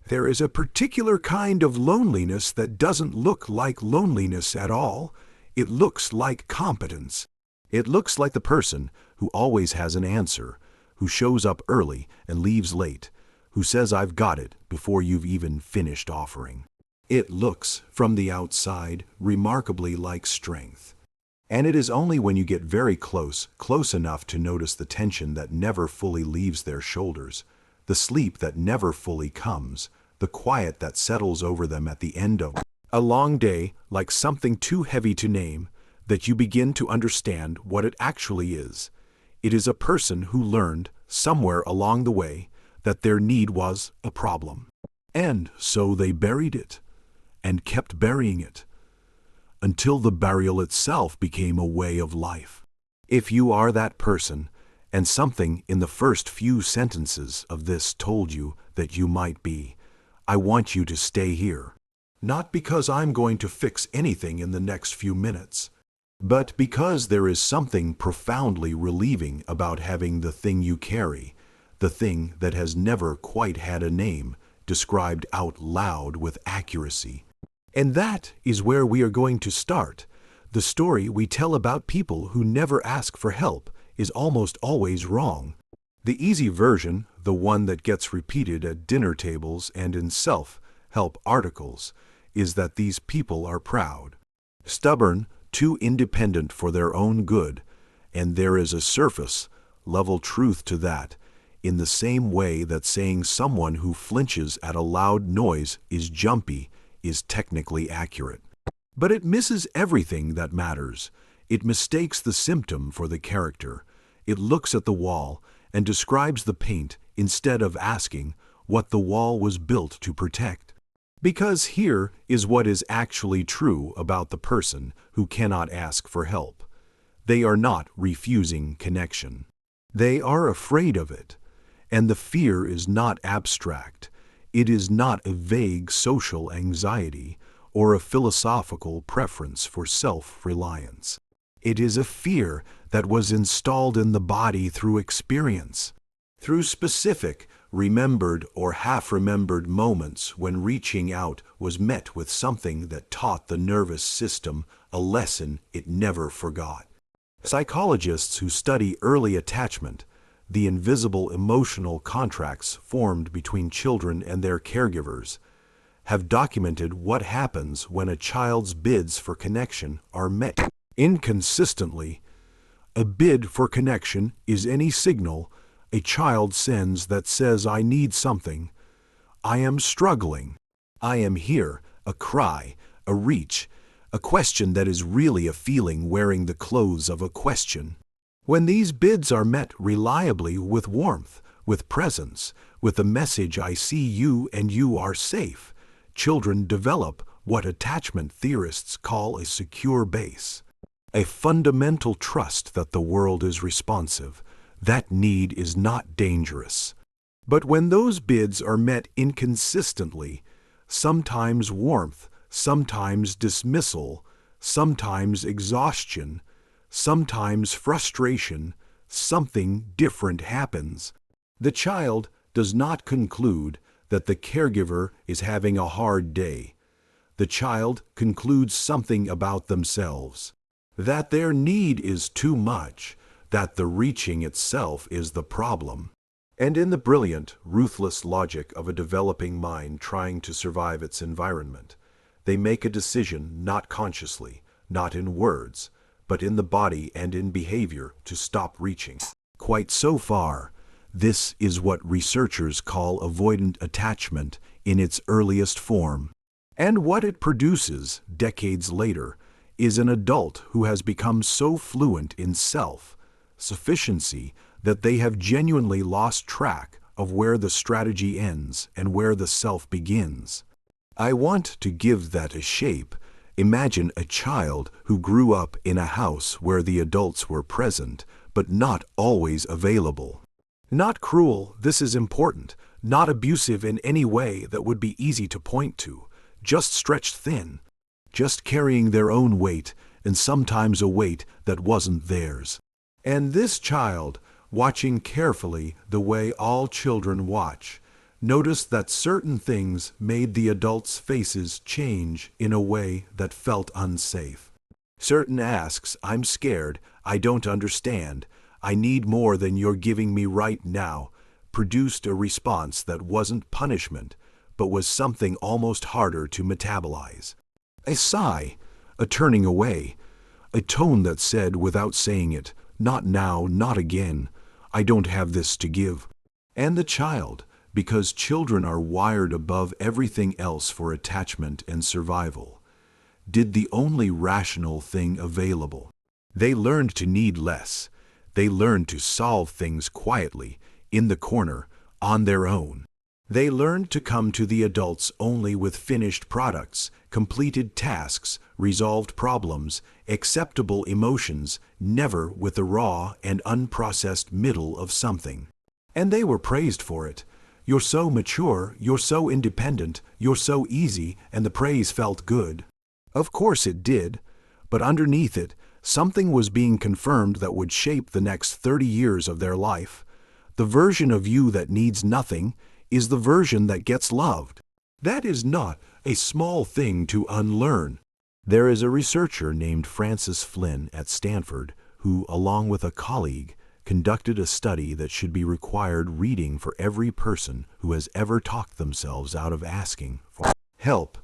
There is a particular kind of loneliness that doesn't look like loneliness at all. It looks like competence. It looks like the person who always has an answer, who shows up early and leaves late, who says "I've got it" before you've even finished offering. It looks, from the outside, remarkably like strength. And it is only when you get very close enough to notice the tension that never fully leaves their shoulders, the sleep that never fully comes, the quiet that settles over them at the end of a long day, like something too heavy to name, that you begin to understand what it actually is. It is a person who learned, somewhere along the way, that their need was a problem. And so they buried it, and kept burying it, until the burial itself became a way of life. If you are that person, and something in the first few sentences of this told you that you might be, I want you to stay here. Not because I'm going to fix anything in the next few minutes, but because there is something profoundly relieving about having the thing you carry, the thing that has never quite had a name, described out loud with accuracy. And that is where we are going to start. The story we tell about people who never ask for help is almost always wrong. The easy version, the one that gets repeated at dinner tables and in self-help articles, is that these people are proud, stubborn, too independent for their own good, and there is a surface-level truth to that, in the same way that saying someone who flinches at a loud noise is jumpy is technically accurate. But it misses everything that matters. It mistakes the symptom for the character. It looks at the wall and describes the paint instead of asking what the wall was built to protect. Because here is what is actually true about the person who cannot ask for help. They are not refusing connection. They are afraid of it. And the fear is not abstract. It is not a vague social anxiety or a philosophical preference for self-reliance. It is a fear that was installed in the body through experience, through specific, remembered or half-remembered moments when reaching out was met with something that taught the nervous system a lesson it never forgot. Psychologists who study early attachment, the invisible emotional contracts formed between children and their caregivers, have documented what happens when a child's bids for connection are met inconsistently. A bid for connection is any signal a child sends that says, "I need something, I am struggling, I am here," a cry, a reach, a question that is really a feeling wearing the clothes of a question. When these bids are met reliably with warmth, with presence, with the message "I see you and you are safe," children develop what attachment theorists call a secure base, a fundamental trust that the world is responsive, that need is not dangerous. But when those bids are met inconsistently, sometimes warmth, sometimes dismissal, sometimes exhaustion, sometimes frustration, something different happens. The child does not conclude that the caregiver is having a hard day. The child concludes something about themselves, that their need is too much, that the reaching itself is the problem. And in the brilliant, ruthless logic of a developing mind trying to survive its environment, they make a decision not consciously, not in words, but in the body and in behavior to stop reaching. Quite so far, this is what researchers call avoidant attachment in its earliest form. And what it produces, decades later, is an adult who has become so fluent in self-sufficiency that they have genuinely lost track of where the strategy ends and where the self begins. I want to give that a shape. Imagine a child who grew up in a house where the adults were present, but not always available. Not cruel, this is important, not abusive in any way that would be easy to point to, just stretched thin, just carrying their own weight, and sometimes a weight that wasn't theirs. And this child, watching carefully the way all children watch, noticed that certain things made the adults' faces change in a way that felt unsafe. Certain asks, "I'm scared, I don't understand, I need more than you're giving me right now," produced a response that wasn't punishment, but was something almost harder to metabolize. A sigh, a turning away, a tone that said without saying it, "Not now, not again, I don't have this to give." And the child, because children are wired above everything else for attachment and survival, did the only rational thing available. They learned to need less. They learned to solve things quietly, in the corner, on their own. They learned to come to the adults only with finished products, completed tasks, resolved problems, acceptable emotions, never with the raw and unprocessed middle of something. And they were praised for it. "You're so mature, you're so independent, you're so easy," and the praise felt good. Of course it did, but underneath it, something was being confirmed that would shape the next 30 years of their life. The version of you that needs nothing is the version that gets loved. That is not a small thing to unlearn. There is a researcher named Francis Flynn at Stanford who, along with a colleague, conducted a study that should be required reading for every person who has ever talked themselves out of asking for help.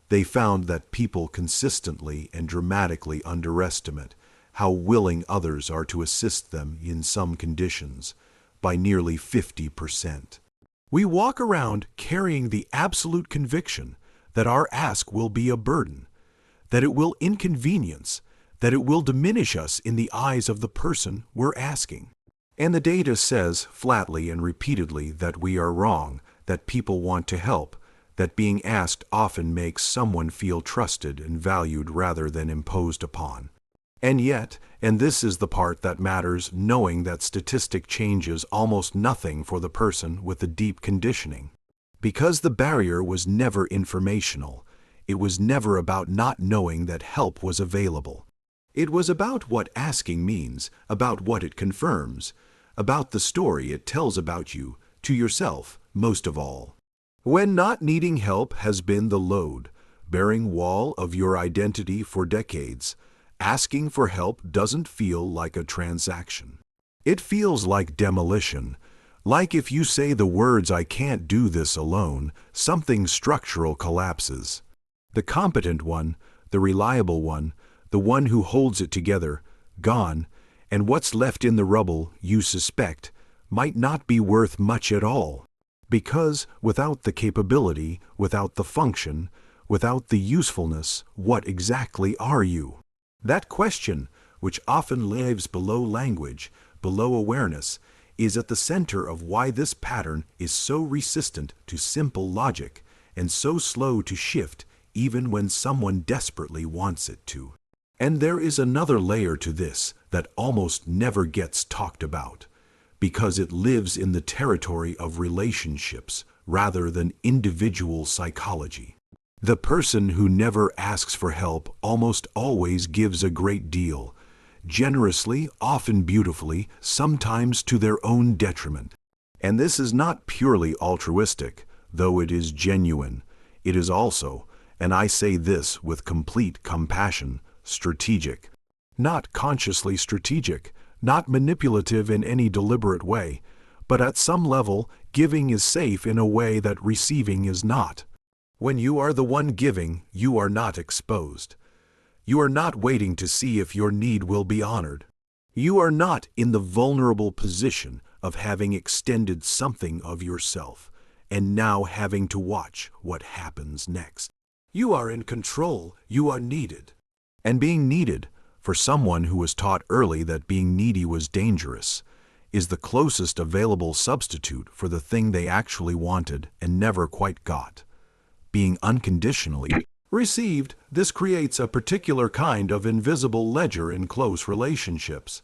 They found that people consistently and dramatically underestimate how willing others are to assist them in some conditions, by nearly 50%. We walk around carrying the absolute conviction that our ask will be a burden, that it will inconvenience, that it will diminish us in the eyes of the person we're asking. And the data says flatly and repeatedly that we are wrong, that people want to help, that being asked often makes someone feel trusted and valued rather than imposed upon. And yet, and this is the part that matters, knowing that statistic changes almost nothing for the person with the deep conditioning. Because the barrier was never informational, it was never about not knowing that help was available. It was about what asking means, about what it confirms, about the story it tells about you, to yourself, most of all. When not needing help has been the load-bearing wall of your identity for decades, asking for help doesn't feel like a transaction. It feels like demolition, like if you say the words "I can't do this alone," something structural collapses. The competent one, the reliable one, the one who holds it together, gone, and what's left in the rubble, you suspect, might not be worth much at all. Because without the capability, without the function, without the usefulness, what exactly are you? That question, which often lives below language, below awareness, is at the center of why this pattern is so resistant to simple logic and so slow to shift even when someone desperately wants it to. And there is another layer to this that almost never gets talked about, because it lives in the territory of relationships rather than individual psychology. The person who never asks for help almost always gives a great deal, generously, often beautifully, sometimes to their own detriment. And this is not purely altruistic, though it is genuine. It is also, and I say this with complete compassion, strategic. Not consciously strategic, not manipulative in any deliberate way, but at some level, giving is safe in a way that receiving is not. When you are the one giving, you are not exposed. You are not waiting to see if your need will be honored. You are not in the vulnerable position of having extended something of yourself and now having to watch what happens next. You are in control, you are needed. And being needed, for someone who was taught early that being needy was dangerous, is the closest available substitute for the thing they actually wanted and never quite got. Being unconditionally received, this creates a particular kind of invisible ledger in close relationships.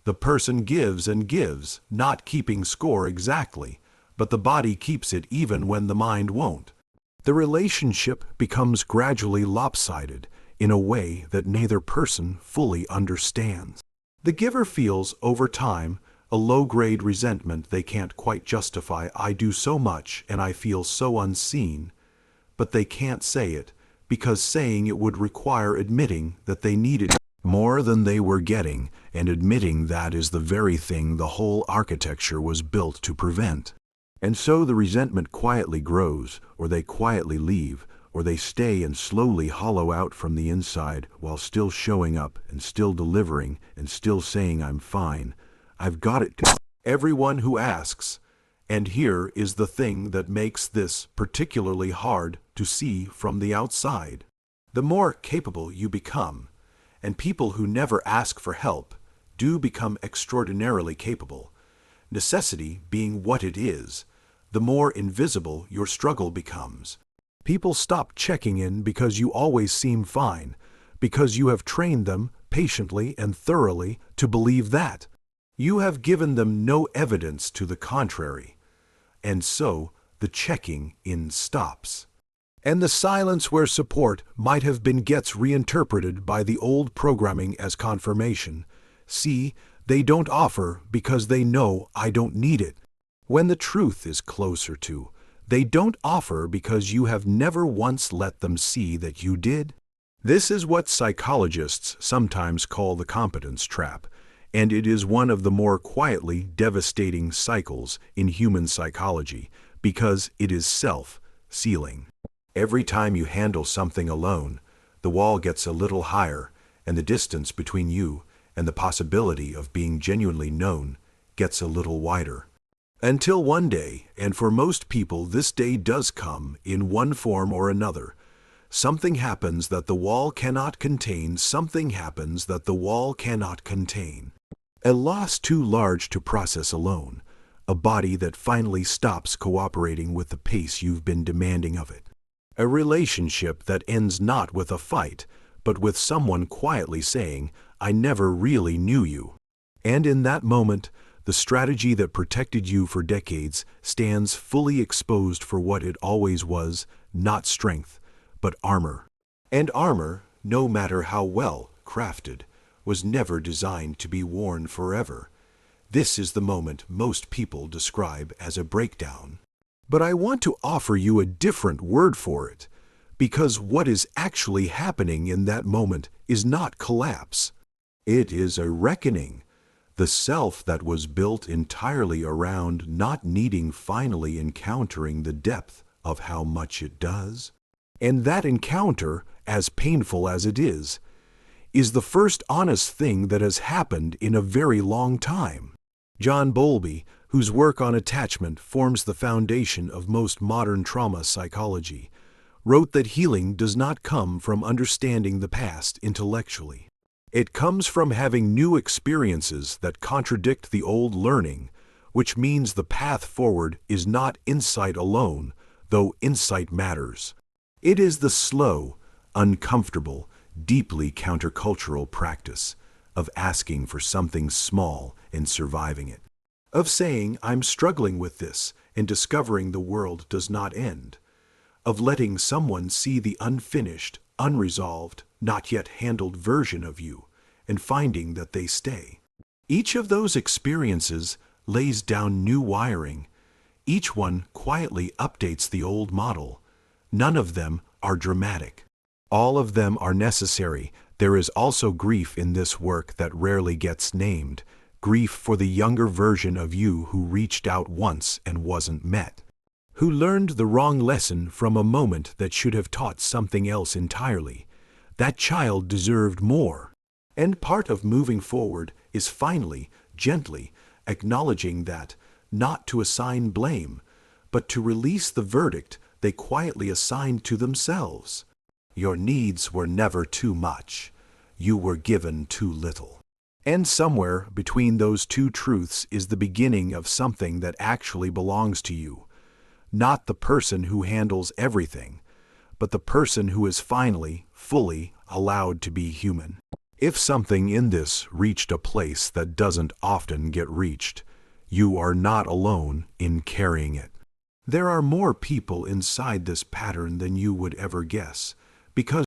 The person gives and gives, not keeping score exactly, but the body keeps it even when the mind won't. The relationship becomes gradually lopsided in a way that neither person fully understands. The giver feels, over time, a low-grade resentment they can't quite justify. I do so much and I feel so unseen, but they can't say it because saying it would require admitting that they needed more than they were getting, and admitting that is the very thing the whole architecture was built to prevent. And so the resentment quietly grows, or they quietly leave, or they stay and slowly hollow out from the inside while still showing up and still delivering and still saying, I'm fine, I've got it. Everyone who asks, and here is the thing that makes this particularly hard to see from the outside. The more capable you become, and people who never ask for help do become extraordinarily capable, necessity being what it is, the more invisible your struggle becomes. People stop checking in because you always seem fine, because you have trained them patiently and thoroughly to believe that. You have given them no evidence to the contrary, and so the checking in stops. And the silence where support might have been gets reinterpreted by the old programming as confirmation. See, they don't offer because they know I don't need it. When the truth is closer to, they don't offer because you have never once let them see that you did. This is what psychologists sometimes call the competence trap, and it is one of the more quietly devastating cycles in human psychology because it is self-sealing. Every time you handle something alone, the wall gets a little higher, and the distance between you and the possibility of being genuinely known gets a little wider. Until one day, and for most people this day does come in one form or another, something happens that the wall cannot contain, something happens that the wall cannot contain. A loss too large to process alone, a body that finally stops cooperating with the pace you've been demanding of it. A relationship that ends not with a fight, but with someone quietly saying, I never really knew you. And in that moment, the strategy that protected you for decades stands fully exposed for what it always was, not strength, but armor. And armor, no matter how well crafted, was never designed to be worn forever. This is the moment most people describe as a breakdown. But I want to offer you a different word for it, because what is actually happening in that moment is not collapse. It is a reckoning. The self that was built entirely around not needing finally encountering the depth of how much it does. And that encounter, as painful as it is the first honest thing that has happened in a very long time. John Bowlby, whose work on attachment forms the foundation of most modern trauma psychology, wrote that healing does not come from understanding the past intellectually. It comes from having new experiences that contradict the old learning, which means the path forward is not insight alone, though insight matters. It is the slow, uncomfortable, deeply countercultural practice of asking for something small and surviving it, of saying, I'm struggling with this, and discovering the world does not end, of letting someone see the unfinished, unresolved, not yet handled version of you, and finding that they stay. Each of those experiences lays down new wiring. Each one quietly updates the old model. None of them are dramatic. All of them are necessary. There is also grief in this work that rarely gets named, grief for the younger version of you who reached out once and wasn't met, who learned the wrong lesson from a moment that should have taught something else entirely. That child deserved more. And part of moving forward is finally, gently, acknowledging that, not to assign blame, but to release the verdict they quietly assigned to themselves. Your needs were never too much. You were given too little. And somewhere between those two truths is the beginning of something that actually belongs to you. Not the person who handles everything, but the person who is finally, fully allowed to be human. If something in this reached a place that doesn't often get reached, you are not alone in carrying it. There are more people inside this pattern than you would ever guess, because